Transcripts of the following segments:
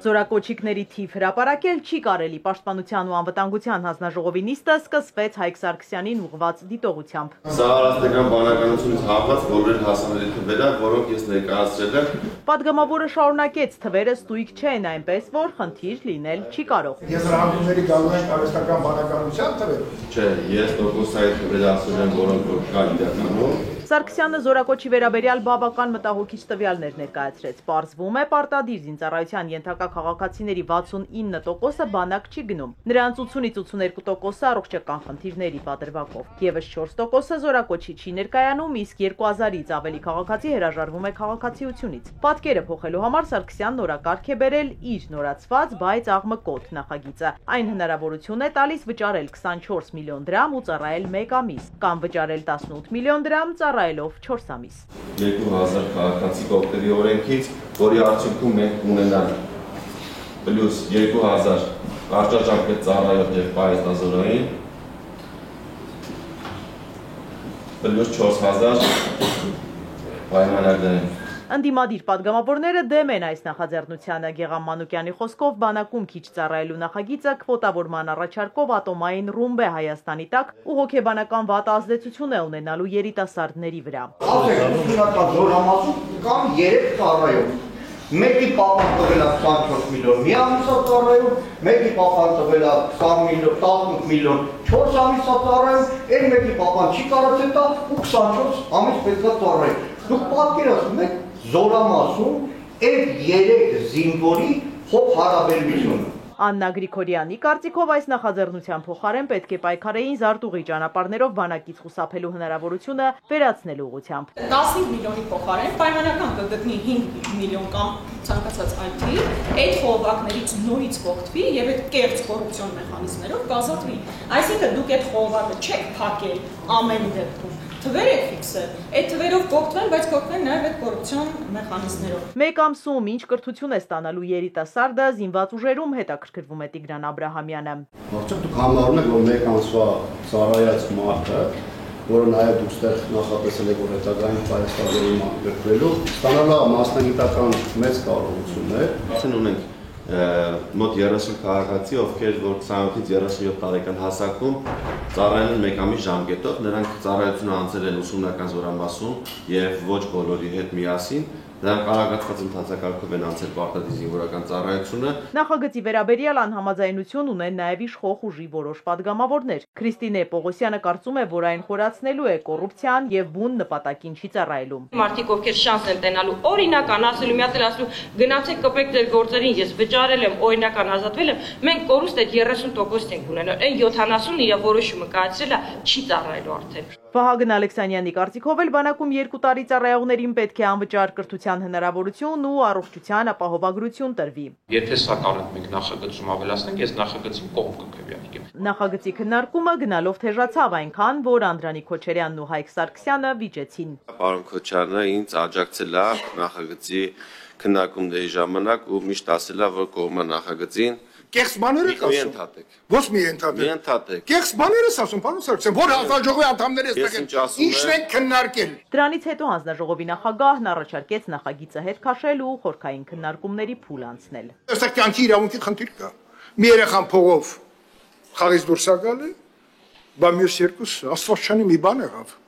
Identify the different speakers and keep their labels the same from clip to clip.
Speaker 1: Զորակոչիկների թիվ հրապարակել չի կարելի։ Պաշտպանության ու անվտանգության հանձնաժողովի նիստը սկսվեց Հայկ Սարգսյանին ուղղված դիտողությամբ։
Speaker 2: Սա առաստական բանականությունից հավված բոլոր հասանելի թվերը, որոնք ես ներկայացրել եմ։
Speaker 1: Պատգամավորը շարունակեց, թվերը ստույգ չեն, այնպես որ խնդիր լինել չի կարող։
Speaker 3: Եզրահանգումների գալու են արհեստական բանականության թվերը։
Speaker 2: Չէ, ես տոկոսային թվերը ասել եմ, որոնք որ կա իրականում։
Speaker 1: Սարգսյանը զորակոչի վերաբերյալ բավական մտահոգիչ տվյալներ ներկայացրեց։ Պարզվում է, պարտադիր զինծառայության ենթակա քաղաքացիների 69%-ը բանակ չի գնում։ Նրանց 80-ից 82%-ը առողջական խնդիրների պատրվակով։ Եվս 4%-ը զորակոչի չի ներկայանում, իսկ 2000-ից ավելի քաղաքացի հրաժարվում է քաղաքացիությունից։ Պատկերը փոխելու համար Սարգսյանն օրակարգ է բերել իր նորացված, բայց աղմկոտ նախագիծը։ Այն հնարավորություն է տալիս վճարել 24 միլիոն դրամ ու ծառայել 1 ամիս, կամ վճարել 18 միլիոն դրամ ծառայելով 4 ամիս։
Speaker 2: 2000 քաղաքացի կողմերի օրենքից, որի արդյունքում մենք ունենանք պլյուս 2000 կարճաժամկետ ծառայող եւ պայծառազորային, պլյուս 4000 պայմանագրային։
Speaker 1: Ընդդիմադիր պատգամավորները դեմ են այս նախաձեռնությանը։ Գեղամ Մանուկյանի խոսքով բանակում քիչ ծառայելու նախագիծը քվոտավորման առաջարկով ատոմային ռումբ է Հայաստանի տակ ու հոգեբանական վատ ազդեցություն է ունենալու երիտասարդների վրա։
Speaker 4: Ուսումնական զորամասում կան 3 ծառայող։ Մեկի պապան տվել է 24 միլիոն մի ամիսա ծառայում, մեկի պապան տվել է 18 միլիոն 4 ամիսա ծառայում, այն մեկի պապան չի կարողացել տա ու 24 ամիս պետք է ծառայի։ Դուք պատկերացնում եք զորամասում այդ 3 զինվորի փոխ հարաբերությունը։
Speaker 1: Աննա Գրիգորյանի կարծիքով այս նախաձեռնության փոխարեն պետք է պայքարեին զարտուղի ճանապարհներով բանակից խուսափելու հնարավորությունը վերացնելու ուղղությամբ։
Speaker 5: 15 միլիոնի փոխարեն պայմանական կգտնի 5 միլիոն կամ ցանկացած այլ թիվ, այդ խողովակներից նորից կօգտվի եւ այդ կեղծ կոռուպցիոն մեխանիզմներով կազատվի։ Այսինքն դուք այդ խողովակը չեք փակել ամեն դեպքում։ Թվեր եք ֆիքսել, այդ թվերով կօգտվեն, բայց կօգտվեն նաև այդ կոռուպցիոն մեխանիզմներով։
Speaker 1: Մեկ ամսում ինչ կրթություն է ստանալու երիտասարդը, զինված ուժերում հետաքրքրվում է Տիգրան Աբրահամյանը։
Speaker 6: Արդյոք դուք համարում եք, որ մեկ ամսվա ծառայած մարդը, որը նաև դուք ստեղ նախատեսել եք, որ հետագային պայքարի մակերդվելու, ստանալու մասնագիտական մեծ կարողություններ։
Speaker 2: Արդեն ունենք մոտ 30 քաղաքացի, ովքեր որ 28-ից 37 տարեկան հասակում ծառայել են 1 ամիս ժամկետով, նրանք ծառայությունը անցել են ուսումնական զորամասում եւ ոչ բոլորի հետ միասին, նրանք արագացված ընթացակարգով են անցել պարտադիր զինվորական ծառայությունը։
Speaker 1: Նախագծի վերաբերյալ անհամաձայնություն ունեն նաև իշխող ուժի որոշ պատգամավորներ։ Քրիստինե Պողոսյանը կարծում է, որ այն խորացնելու է կոռուպցիան եւ բուն նպատակին չի ծառայելու։
Speaker 7: Մարդիկ ովքեր շանս են տենալու օրինական ասելու, մի հատ ասելու գնացեք կպեք ձեր գործերին, ես վճարել եմ, օրինական ազատվել եմ, մենք կորուստ այդ 30% ենք ունենալ։ Այն 70-ը իր որոշումը կայացրել է, չի ծառայելու արդեն։
Speaker 1: Վահագն Ալեքսանյանի կարծիքով էլ բանակում 2 տարի ծառայողներին պետք է անվճար կրթության հնարավորություն ու առողջության ապահովագրություն տրվի։
Speaker 8: Եթե սա կարող ենք նախագծում ավելացնենք, ես նախագծին կողմ կգվի։
Speaker 1: Նախագծի քննարկումը գնալով թեժացավ այնքան, որ Անդրանիկ Քոչարյանն ու Հայկ Սարգսյանը վիճեցին։
Speaker 2: Պարոն Քոչարյանը ինձ աջակցել է նախագծի քննարկումների ժամանակ ու միշտ ասել է, որ կողմը նախագծին
Speaker 3: Կեղծ բաներ եք ասում։ Ոչ մի ընդհատեք։ Կեղծ բաներ ես ասում, պարոն Սարգսյան, որ հանձնաժողովի անդամները այստեղ ինչն են քննարկել։
Speaker 1: Դրանից հետո հանձնաժողովի նախագահն առաջարկեց նախագիծը հետ քաշել ու խորքային քննարկումների փուլ անցնել։
Speaker 3: Այստեղ կյանքի իրավունքի խնդիր կա։ Մի երեխան փողով խաղից դուրս է գալի, բայց մյուս երկուսը աստվածչանի մի բան եղավ։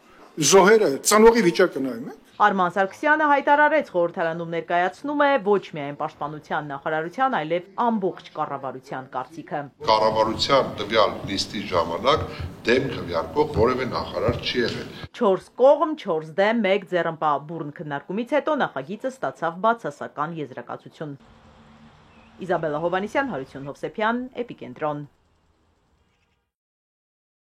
Speaker 3: Զոհերը ծանողի վիճակը նայում են։
Speaker 1: Արման Սարգսյանը հայտարարեց, խորհրդարանում ներկայացնում է ոչ միայն պաշտպանության նախարարության, այլև ամբողջ կառավարության կարծիքը։
Speaker 9: Կառավարության տվյալ նիստի ժամանակ դեմ քվեարկող որևէ նախարար չի եղել։
Speaker 1: 4 կողմ, 4 դեմ, 1 ձեռնպա բուրն քննարկումից հետո նախագիծը ստացավ բացասական եզրակացություն։ Իզաբելլա Հովհաննիսյան, Հարություն Հովսեփյան, Էպիկենտրոն։